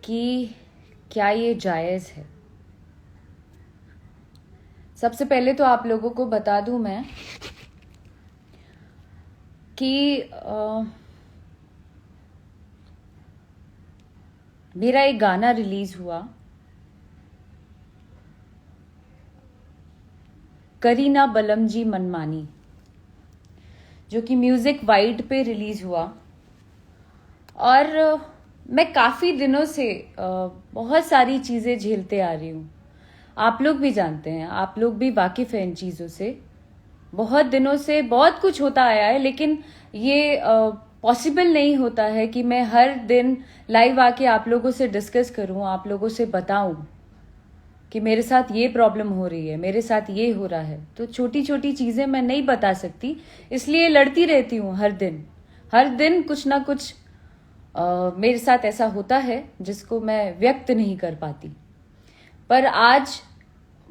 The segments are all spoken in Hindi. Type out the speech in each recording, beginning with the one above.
कि क्या ये जायज़ है। सबसे पहले तो आप लोगों को बता दूं मैं कि मेरा एक गाना रिलीज हुआ, करीना बलम जी मनमानी, जो कि म्यूजिक वाइड पे रिलीज हुआ। और मैं काफ़ी दिनों से बहुत सारी चीज़ें झेलते आ रही हूँ। आप लोग भी जानते हैं, आप लोग भी वाकिफ़ हैं इन चीज़ों से। बहुत दिनों से बहुत कुछ होता आया है, लेकिन ये पॉसिबल नहीं होता है कि मैं हर दिन लाइव आके आप लोगों से डिस्कस करूं, आप लोगों से बताऊं कि मेरे साथ ये प्रॉब्लम हो रही है, मेरे साथ ये हो रहा है। तो छोटी छोटी चीज़ें मैं नहीं बता सकती, इसलिए लड़ती रहती हूँ हर दिन कुछ ना कुछ मेरे साथ ऐसा होता है जिसको मैं व्यक्त नहीं कर पाती। पर आज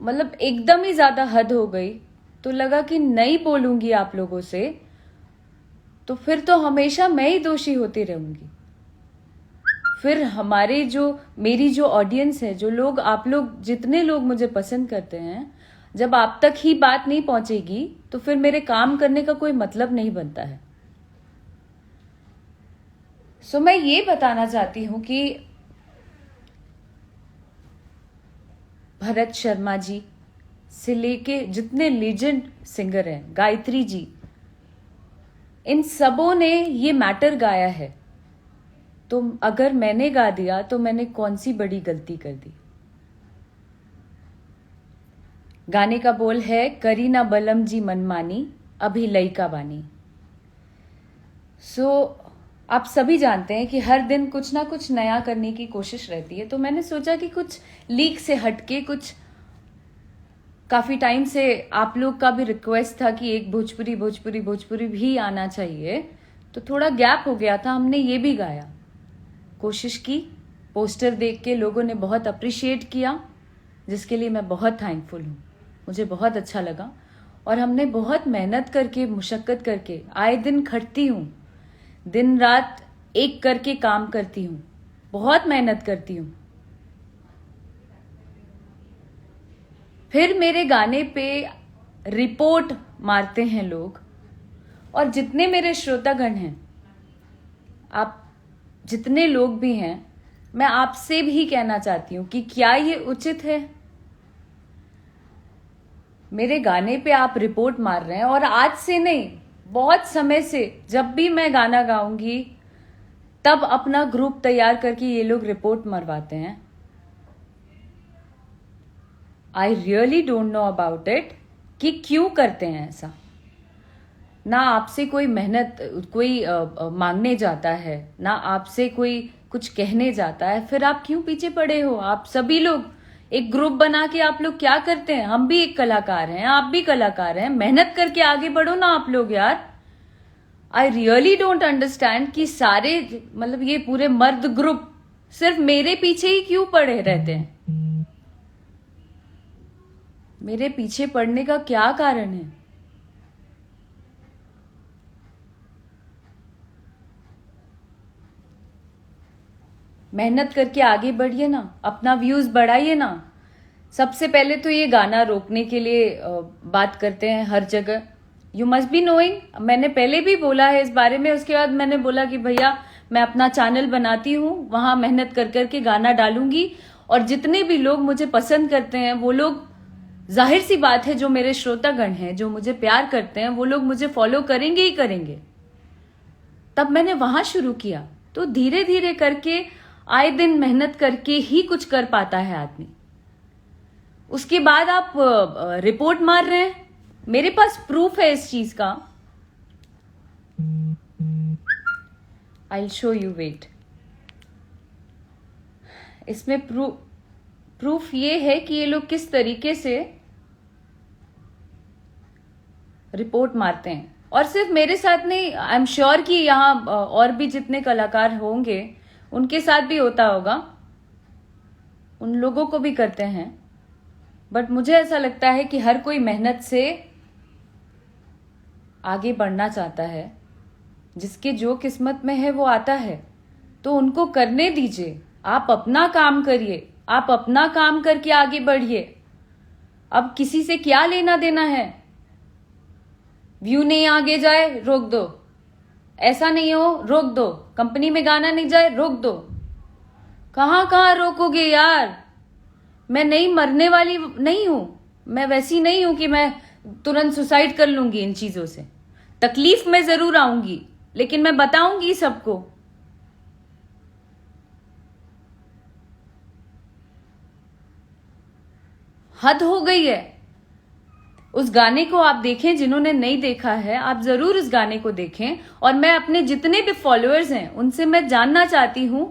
मतलब एकदम ही ज़्यादा हद हो गई, तो लगा कि नहीं बोलूंगी आप लोगों से तो फिर तो हमेशा मैं ही दोषी होती रहूंगी। फिर मेरी जो ऑडियंस है, जो लोग, आप लोग, जितने लोग मुझे पसंद करते हैं, जब आप तक ही बात नहीं पहुंचेगी तो फिर मेरे काम करने का कोई मतलब नहीं बनता है। सो मैं ये बताना चाहती हूं कि भरत शर्मा जी से लेके जितने लेजेंड सिंगर हैं, गायत्री जी, इन सबों ने ये मैटर गाया है। तो अगर मैंने गा दिया तो मैंने कौन सी बड़ी गलती कर दी। गाने का बोल है, करीना बलम जी मनमानी, अभी लइका बानी। आप सभी जानते हैं कि हर दिन कुछ ना कुछ नया करने की कोशिश रहती है। तो मैंने सोचा कि कुछ लीक से हटके, कुछ काफी टाइम से आप लोग का भी रिक्वेस्ट था कि एक भोजपुरी भी आना चाहिए, तो थोड़ा गैप हो गया था, हमने ये भी गाया, कोशिश की। पोस्टर देख के लोगों ने बहुत अप्रिशिएट किया, जिसके लिए मैं बहुत थैंकफुल हूँ। मुझे बहुत अच्छा लगा और हमने बहुत मेहनत करके, मुशक्कत करके, आए दिन खटती हूँ, दिन रात एक करके काम करती हूँ, बहुत मेहनत करती हूँ। फिर मेरे गाने पे रिपोर्ट मारते हैं लोग। और जितने मेरे श्रोतागण हैं, आप जितने लोग भी हैं, मैं आपसे भी कहना चाहती हूं कि क्या ये उचित है। मेरे गाने पे आप रिपोर्ट मार रहे हैं, और आज से नहीं, बहुत समय से जब भी मैं गाना गाऊंगी तब अपना ग्रुप तैयार करके ये लोग रिपोर्ट मरवाते हैं। I really don't know about it कि क्यों करते हैं ऐसा। ना आपसे कोई मेहनत, कोई मांगने जाता है, ना आपसे कोई कुछ कहने जाता है, फिर आप क्यों पीछे पड़े हो। आप सभी लोग एक ग्रुप बना के आप लोग क्या करते हैं। हम भी एक कलाकार हैं, आप भी कलाकार हैं, मेहनत करके आगे बढ़ो ना आप लोग यार। आई रियली डोंट अंडरस्टैंड कि सारे, मतलब ये पूरे मर्द ग्रुप सिर्फ मेरे पीछे ही क्यों पड़े रहते हैं। मेरे पीछे पड़ने का क्या कारण है। मेहनत करके आगे बढ़िए ना, अपना व्यूज बढ़ाइए ना। सबसे पहले तो ये गाना रोकने के लिए बात करते हैं हर जगह। यू मस्ट बी नोइंग, मैंने पहले भी बोला है इस बारे में। उसके बाद मैंने बोला कि भैया मैं अपना चैनल बनाती हूँ, वहां मेहनत कर करके गाना डालूंगी, और जितने भी लोग मुझे पसंद करते हैं वो लोग, जाहिर सी बात है, जो मेरे श्रोतागण हैं, जो मुझे प्यार करते हैं, वो लोग मुझे फॉलो करेंगे ही करेंगे। तब मैंने वहां शुरू किया। तो धीरे धीरे करके, आए दिन मेहनत करके ही कुछ कर पाता है आदमी। उसके बाद आप रिपोर्ट मार रहे हैं। मेरे पास प्रूफ है इस चीज का। I will show you, wait. इसमें प्रूफ ये है कि ये लोग किस तरीके से रिपोर्ट मारते हैं। और सिर्फ मेरे साथ नहीं, आई एम श्योर कि यहाँ और भी जितने कलाकार होंगे उनके साथ भी होता होगा, उन लोगों को भी करते हैं। बट मुझे ऐसा लगता है कि हर कोई मेहनत से आगे बढ़ना चाहता है। जिसके जो किस्मत में है वो आता है, तो उनको करने दीजिए। आप अपना काम करिए, आप अपना काम करके आगे बढ़िए। अब किसी से क्या लेना देना है? व्यू नहीं आगे जाए रोक दो, ऐसा नहीं हो रोक दो, कंपनी में गाना नहीं जाए रोक दो। कहां कहां रोकोगे यार? मैं नहीं मरने वाली नहीं हूं, मैं वैसी नहीं हूं कि मैं तुरंत सुसाइड कर लूंगी इन चीजों से। तकलीफ में जरूर आऊंगी, लेकिन मैं बताऊंगी सबको। हद हो गई है। उस गाने को आप देखें, जिन्होंने नहीं देखा है आप जरूर उस गाने को देखें। और मैं अपने जितने भी फॉलोअर्स हैं उनसे मैं जानना चाहती हूं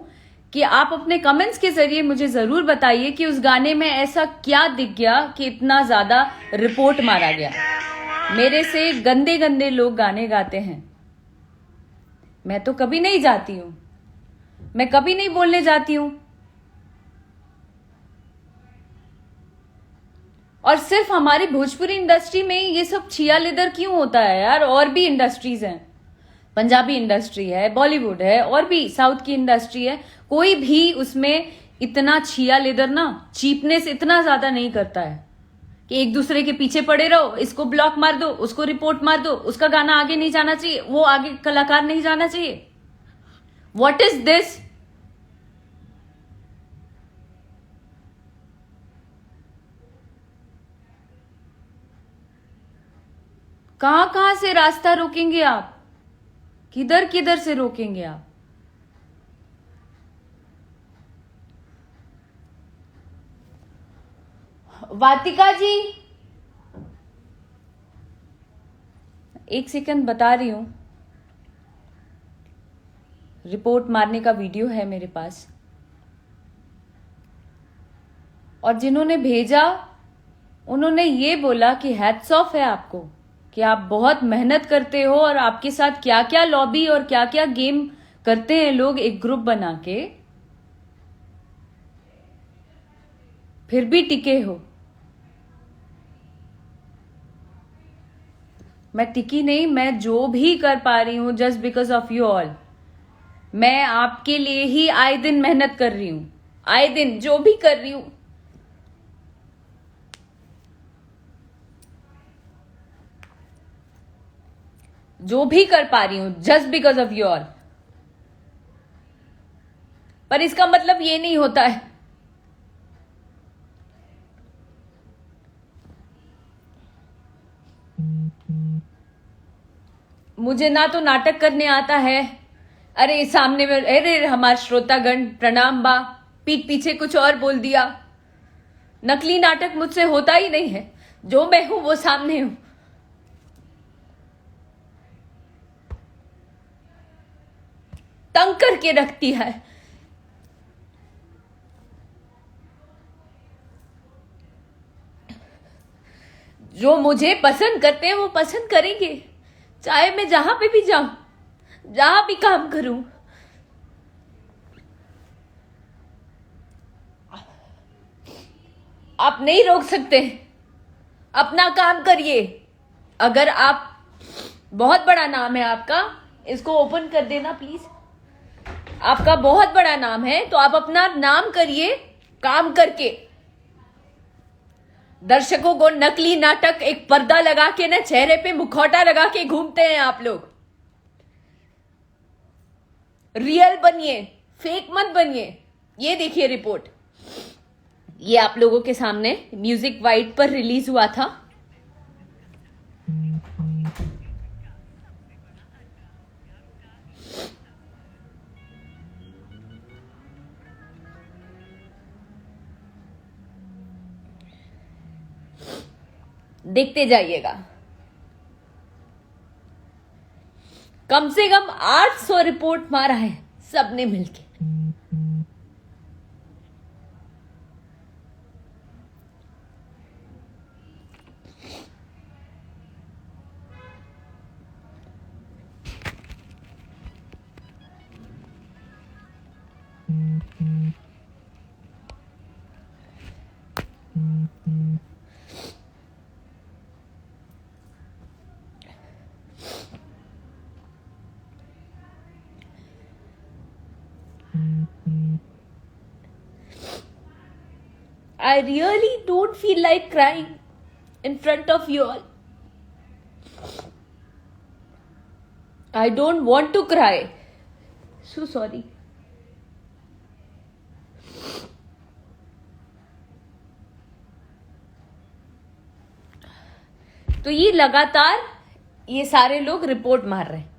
कि आप अपने कमेंट्स के जरिए मुझे जरूर बताइए कि उस गाने में ऐसा क्या दिख गया कि इतना ज्यादा रिपोर्ट मारा गया। मेरे से गंदे गंदे लोग गाने गाते हैं, मैं तो कभी नहीं जाती हूं, मैं कभी नहीं बोलने जाती हूं। और सिर्फ हमारी भोजपुरी इंडस्ट्री में ये सब छिया लेदर क्यों होता है यार? और भी इंडस्ट्रीज हैं, पंजाबी इंडस्ट्री है, बॉलीवुड है, और भी साउथ की इंडस्ट्री है, कोई भी उसमें इतना छिया लेदर ना, चीपनेस इतना ज्यादा नहीं करता है कि एक दूसरे के पीछे पड़े रहो, इसको ब्लॉक मार दो, उसको रिपोर्ट मार दो, उसका गाना आगे नहीं जाना चाहिए, वो आगे कलाकार नहीं जाना चाहिए। What is this? कहां कहां से रास्ता रोकेंगे आप? किधर किधर से रोकेंगे आप? वातिका जी, एक सेकंड बता रही हूं। रिपोर्ट मारने का वीडियो है मेरे पास, और जिन्होंने भेजा उन्होंने ये बोला कि हैट्स ऑफ है आपको कि आप बहुत मेहनत करते हो, और आपके साथ क्या क्या लॉबी और क्या क्या गेम करते हैं लोग एक ग्रुप बना के, फिर भी टिके हो। मैं टिकी नहीं, मैं जो भी कर पा रही हूं just because of you all. मैं आपके लिए ही आए दिन मेहनत कर रही हूं, आए दिन जो भी कर रही हूं। जो भी कर पा रही हूं just because of you all. पर इसका मतलब ये नहीं होता है मुझे ना तो नाटक करने आता है। अरे सामने में, अरे हमारे श्रोतागण प्रणाम बा, पीठ पीछे कुछ और बोल दिया। नकली नाटक मुझसे होता ही नहीं है, जो मैं हूं वो सामने हूं। तंग करके रखती है। जो मुझे पसंद करते हैं वो पसंद करेंगे, चाहे मैं जहां पे भी जाऊं, जहां भी काम करूं। आप नहीं रोक सकते, अपना काम करिए। अगर आप, बहुत बड़ा नाम है आपका, इसको ओपन कर देना प्लीज। आपका बहुत बड़ा नाम है तो आप अपना नाम करिए काम करके। दर्शकों को नकली नाटक, एक पर्दा लगा के ना, चेहरे पे मुखौटा लगा के घूमते हैं आप लोग। रियल बनिए, फेक मत बनिए। ये देखिए रिपोर्ट, ये आप लोगों के सामने म्यूजिक वाइट पर रिलीज हुआ था। देखते जाइएगा। कम से कम 800 रिपोर्ट मारा है सबने मिलके। I really don't feel like crying in front of you all. I don't want to cry. So sorry. तो ये लगातार ये सारे लोग रिपोर्ट मार रहे हैं.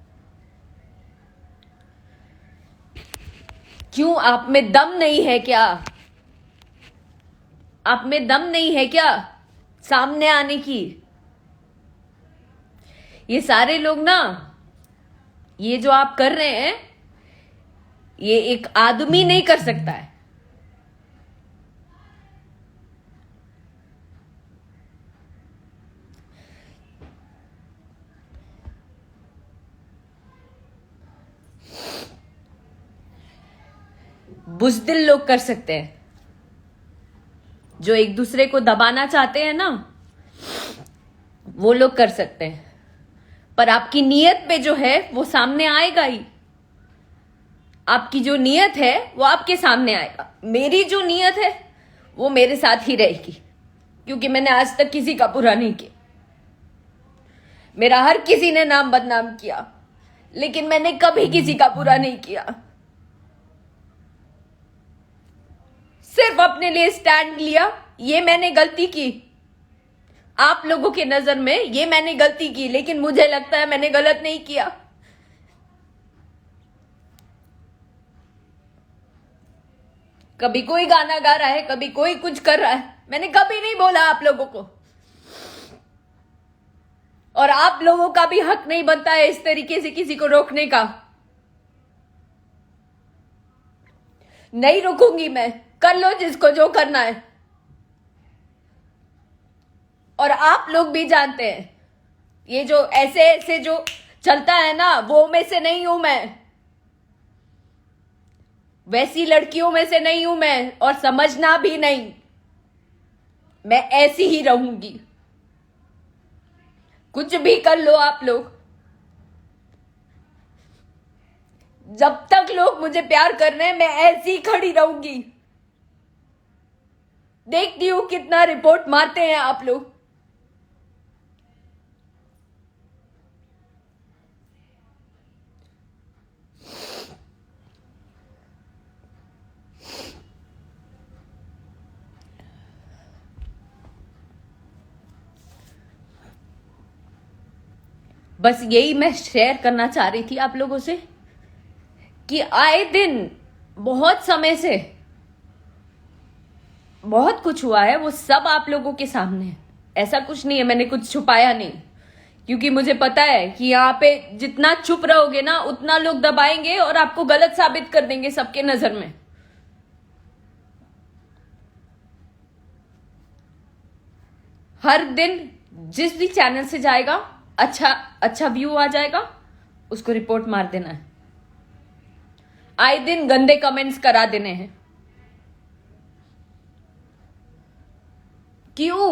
क्यों? आप में दम नहीं है क्या? आप में दम नहीं है क्या सामने आने की? ये सारे लोग ना, ये जो आप कर रहे हैं, ये एक आदमी नहीं कर सकता है. बुज़दिल लोग कर सकते हैं, जो एक दूसरे को दबाना चाहते हैं ना, वो लोग कर सकते हैं. पर आपकी नीयत पे जो है वो सामने आएगा ही. आपकी जो नीयत है वो आपके सामने आएगा. मेरी जो नीयत है वो मेरे साथ ही रहेगी, क्योंकि मैंने आज तक किसी का बुरा नहीं किया. मेरा हर किसी ने नाम बदनाम किया, लेकिन मैंने कभी किसी का बुरा नहीं किया. सिर्फ अपने लिए स्टैंड लिया. ये मैंने गलती की. आप लोगों के नजर में ये मैंने गलती की, लेकिन मुझे लगता है मैंने गलत नहीं किया. कभी कोई गाना गा रहा है, कभी कोई कुछ कर रहा है, मैंने कभी नहीं बोला आप लोगों को. और आप लोगों का भी हक नहीं बनता है इस तरीके से किसी को रोकने का. नहीं रोकूंगी मैं. कर लो जिसको जो करना है. और आप लोग भी जानते हैं, ये जो ऐसे ऐसे जो चलता है ना, वो में से नहीं हूं मैं. वैसी लड़कियों में से नहीं हूं मैं, और समझना भी नहीं. मैं ऐसी ही रहूंगी. कुछ भी कर लो आप लोग. जब तक लोग मुझे प्यार कर रहे हैं, मैं ऐसी ही खड़ी रहूंगी. देखती हूं कितना रिपोर्ट मारते हैं आप लोग. बस यही मैं शेयर करना चाह रही थी आप लोगों से, कि आए दिन बहुत समय से बहुत कुछ हुआ है, वो सब आप लोगों के सामने है. ऐसा कुछ नहीं है, मैंने कुछ छुपाया नहीं. क्योंकि मुझे पता है कि यहाँ पे जितना चुप रहोगे ना, उतना लोग दबाएंगे और आपको गलत साबित कर देंगे सबके नजर में. हर दिन जिस भी चैनल से जाएगा, अच्छा व्यू आ जाएगा, उसको रिपोर्ट मार देना है. आए दिन गंदे कमेंट्स करा देने हैं. क्यों?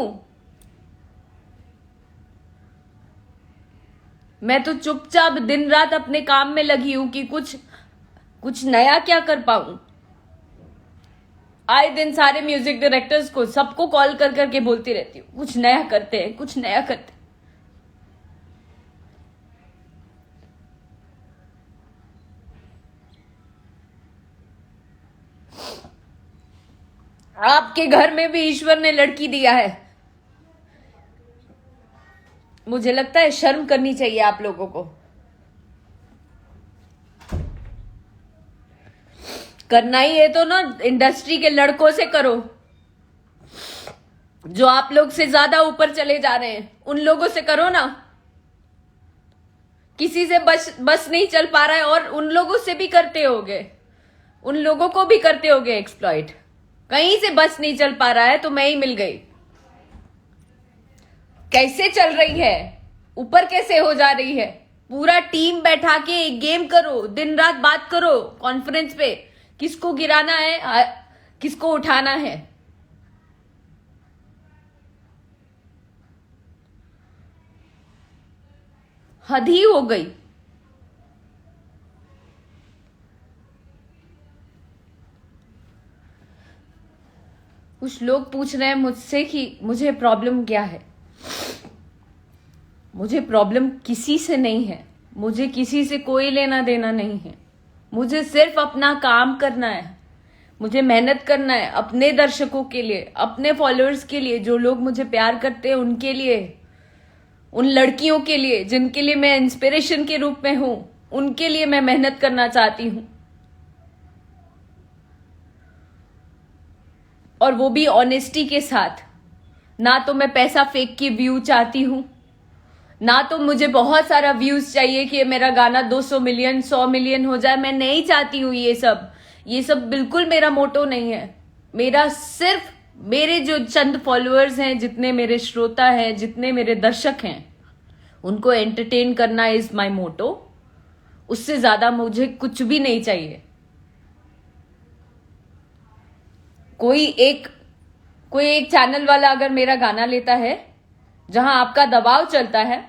मैं तो चुपचाप दिन रात अपने काम में लगी हूं कि कुछ नया क्या कर पाऊं. आए दिन सारे म्यूजिक डायरेक्टर्स को, सबको कॉल कर करके बोलती रहती हूँ, कुछ नया करते हैं, कुछ नया करते हैं. आपके घर में भी ईश्वर ने लड़की दिया है. मुझे लगता है शर्म करनी चाहिए आप लोगों को. करना ही है तो ना इंडस्ट्री के लड़कों से करो, जो आप लोग से ज्यादा ऊपर चले जा रहे हैं. उन लोगों से करो ना. किसी से बस नहीं चल पा रहा है, और उन लोगों से भी करते होगे, उन लोगों को भी करते होगे एक्सप्लॉइट. कहीं से बस नहीं चल पा रहा है तो मैं ही मिल गई. कैसे चल रही है, ऊपर कैसे हो जा रही है. पूरा टीम बैठा के एक गेम करो, दिन रात बात करो कॉन्फ्रेंस पे, किसको गिराना है, किसको उठाना है. हद ही हो गई. कुछ लोग पूछ रहे हैं मुझसे कि मुझे प्रॉब्लम क्या है। मुझे प्रॉब्लम किसी से नहीं है, मुझे किसी से कोई लेना देना नहीं है। मुझे सिर्फ अपना काम करना है, मुझे मेहनत करना है अपने दर्शकों के लिए, अपने फॉलोअर्स के लिए, जो लोग मुझे प्यार करते हैं उनके लिए, उन लड़कियों के लिए जिनके लिए मैं इंस्पिरेशन के रूप में हूं, उनके लिए मैं मेहनत करना चाहती हूं। और वो भी ऑनेस्टी के साथ। ना तो मैं पैसा फेंक के व्यू चाहती हूं, ना तो मुझे बहुत सारा व्यूज चाहिए कि मेरा गाना 200 मिलियन 100 मिलियन हो जाए। मैं नहीं चाहती हूं ये सब बिल्कुल मेरा मोटो नहीं है। मेरा सिर्फ मेरे जो चंद फॉलोअर्स हैं, जितने मेरे श्रोता हैं, जितने मेरे दर्शक हैं, उनको एंटरटेन करना इज माय मोटो। उससे ज्यादा मुझे कुछ भी नहीं चाहिए। कोई एक चैनल वाला अगर मेरा गाना लेता है, जहां आपका दबाव चलता है,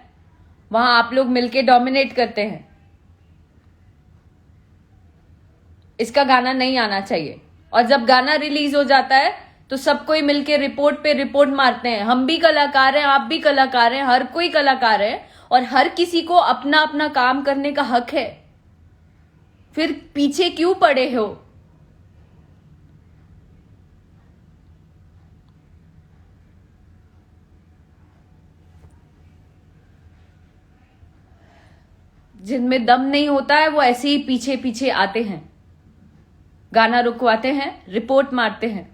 वहां आप लोग मिलके डोमिनेट करते हैं, इसका गाना नहीं आना चाहिए। और जब गाना रिलीज हो जाता है तो सब कोई मिलके रिपोर्ट पे रिपोर्ट मारते हैं। हम भी कलाकार हैं, आप भी कलाकार हैं, हर कोई कलाकार है, और हर किसी को अपना अपना काम करने का हक है। फिर पीछे क्यों पड़े हो? जिनमें दम नहीं होता है वो ऐसे ही पीछे पीछे आते हैं, गाना रुकवाते हैं, रिपोर्ट मारते हैं।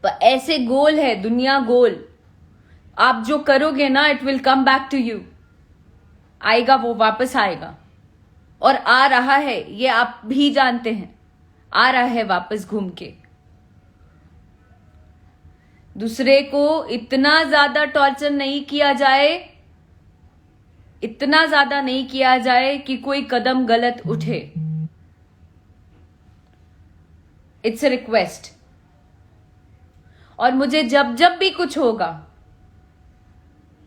पर ऐसे गोल है दुनिया, गोल। आप जो करोगे ना, it will come back to you. आएगा, वो वापस आएगा। और आ रहा है, ये आप भी जानते हैं, आ रहा है वापस घूम के। दूसरे को इतना ज्यादा टॉर्चर नहीं किया जाए, इतना ज्यादा नहीं किया जाए कि कोई कदम गलत उठे। It's a request. और मुझे जब जब भी कुछ होगा,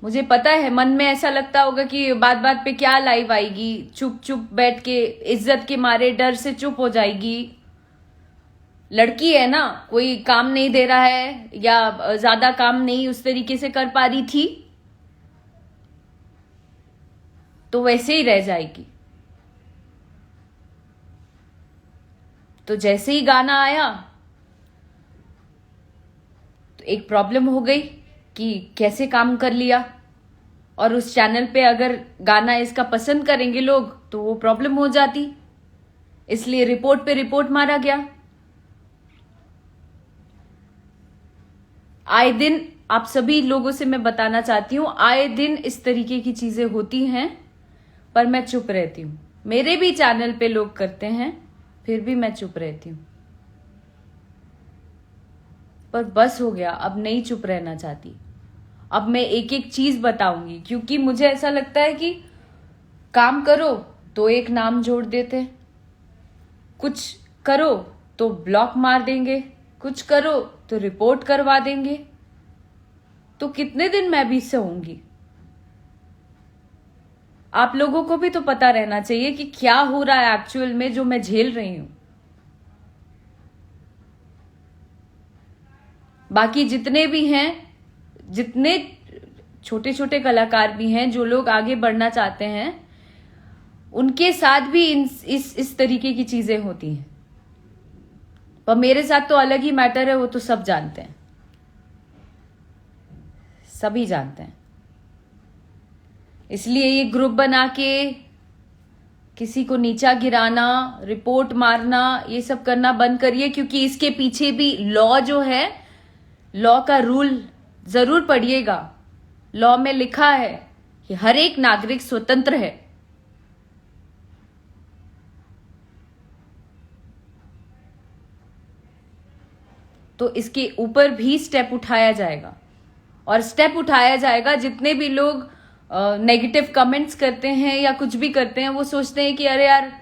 मुझे पता है मन में ऐसा लगता होगा कि बात बात पे क्या लाइव आएगी, चुप चुप बैठ के इज्जत के मारे डर से चुप हो जाएगी। लड़की है ना, कोई काम नहीं दे रहा है या ज्यादा काम नहीं उस तरीके से कर पा रही थी, तो वैसे ही रह जाएगी। तो जैसे ही गाना आया तो एक प्रॉब्लम हो गई कि कैसे काम कर लिया। और उस चैनल पे अगर गाना इसका पसंद करेंगे लोग तो वो प्रॉब्लम हो जाती, इसलिए रिपोर्ट पे रिपोर्ट मारा गया। आए दिन आप सभी लोगों से मैं बताना चाहती हूं, आए दिन इस तरीके की चीजें होती हैं, पर मैं चुप रहती हूं। मेरे भी चैनल पे लोग करते हैं, फिर भी मैं चुप रहती हूं। पर बस हो गया, अब नहीं चुप रहना चाहती। अब मैं एक एक चीज बताऊंगी, क्योंकि मुझे ऐसा लगता है कि काम करो तो एक नाम जोड़ देते, कुछ करो तो ब्लॉक मार देंगे, कुछ करो तो रिपोर्ट करवा देंगे। तो कितने दिन मैं भी सहूंगी? आप लोगों को भी तो पता रहना चाहिए कि क्या हो रहा है एक्चुअल में, जो मैं झेल रही हूं। बाकी जितने भी हैं, जितने छोटे छोटे कलाकार भी हैं, जो लोग आगे बढ़ना चाहते हैं, उनके साथ भी इस तरीके की चीजें होती हैं। पर मेरे साथ तो अलग ही मैटर है, वो तो सब जानते हैं, सभी जानते हैं। इसलिए ये ग्रुप बना के किसी को नीचा गिराना, रिपोर्ट मारना, ये सब करना बंद करिए, क्योंकि इसके पीछे भी लॉ जो है, लॉ का रूल जरूर पढ़िएगा। लॉ में लिखा है कि हर एक नागरिक स्वतंत्र है। तो इसके ऊपर भी स्टेप उठाया जाएगा, और स्टेप उठाया जाएगा। जितने भी लोग नेगेटिव कमेंट्स करते हैं या कुछ भी करते हैं, वो सोचते हैं कि अरे यार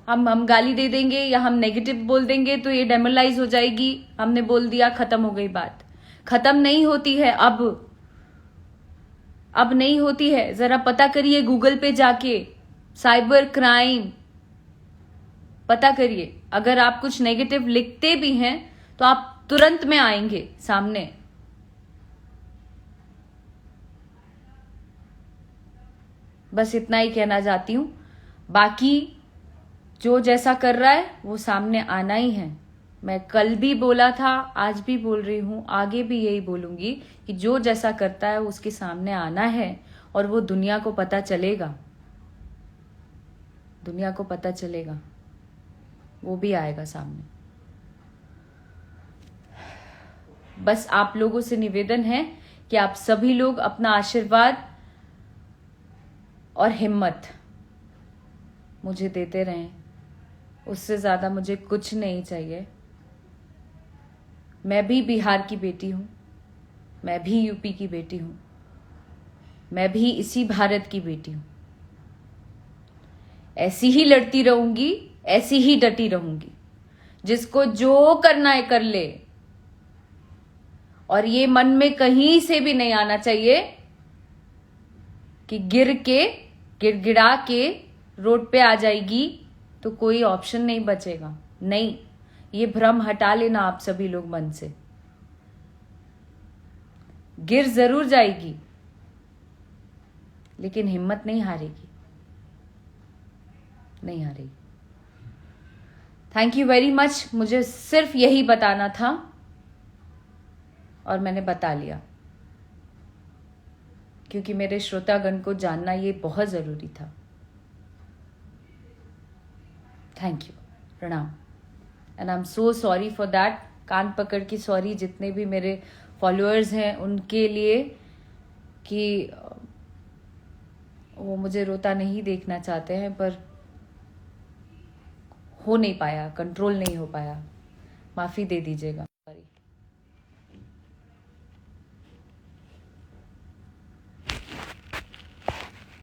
हम गाली दे देंगे या हम नेगेटिव बोल देंगे तो ये डेमोरलाइज हो जाएगी, हमने बोल दिया, खत्म हो गई बात। खत्म नहीं होती है, अब नहीं होती है। जरा पता करिए गूगल पे जाके, साइबर क्राइम पता करिए। अगर आप कुछ नेगेटिव लिखते भी हैं तो आप तुरंत में आएंगे सामने। बस इतना ही कहना चाहती हूं। बाकी जो जैसा कर रहा है वो सामने आना ही है। मैं कल भी बोला था, आज भी बोल रही हूं, आगे भी यही बोलूंगी कि जो जैसा करता है उसके सामने आना है और वो दुनिया को पता चलेगा। दुनिया को पता चलेगा, वो भी आएगा सामने। बस आप लोगों से निवेदन है कि आप सभी लोग अपना आशीर्वाद और हिम्मत मुझे देते रहें। उससे ज्यादा मुझे कुछ नहीं चाहिए। मैं भी बिहार की बेटी हूं, मैं भी यूपी की बेटी हूं, मैं भी इसी भारत की बेटी हूं। ऐसी ही लड़ती रहूंगी, ऐसी ही डटी रहूंगी। जिसको जो करना है कर ले। और ये मन में कहीं से भी नहीं आना चाहिए कि गिड़गिड़ा के रोड पे आ जाएगी तो कोई ऑप्शन नहीं बचेगा। नहीं, ये भ्रम हटा लेना आप सभी लोग मन से। गिर जरूर जाएगी लेकिन हिम्मत नहीं हारेगी, नहीं हारेगी। Thank you very much. मुझे सिर्फ यही बताना था और मैंने बता लिया, क्योंकि मेरे श्रोतागण को जानना ये बहुत जरूरी था। थैंक यू, प्रणाम। And I am so sorry for that. कान पकड़ के सॉरी जितने भी मेरे फॉलोअर्स हैं उनके लिए कि वो मुझे रोता नहीं देखना चाहते हैं, पर हो नहीं पाया, कंट्रोल नहीं हो पाया। माफी दे दीजिएगा। सॉरी।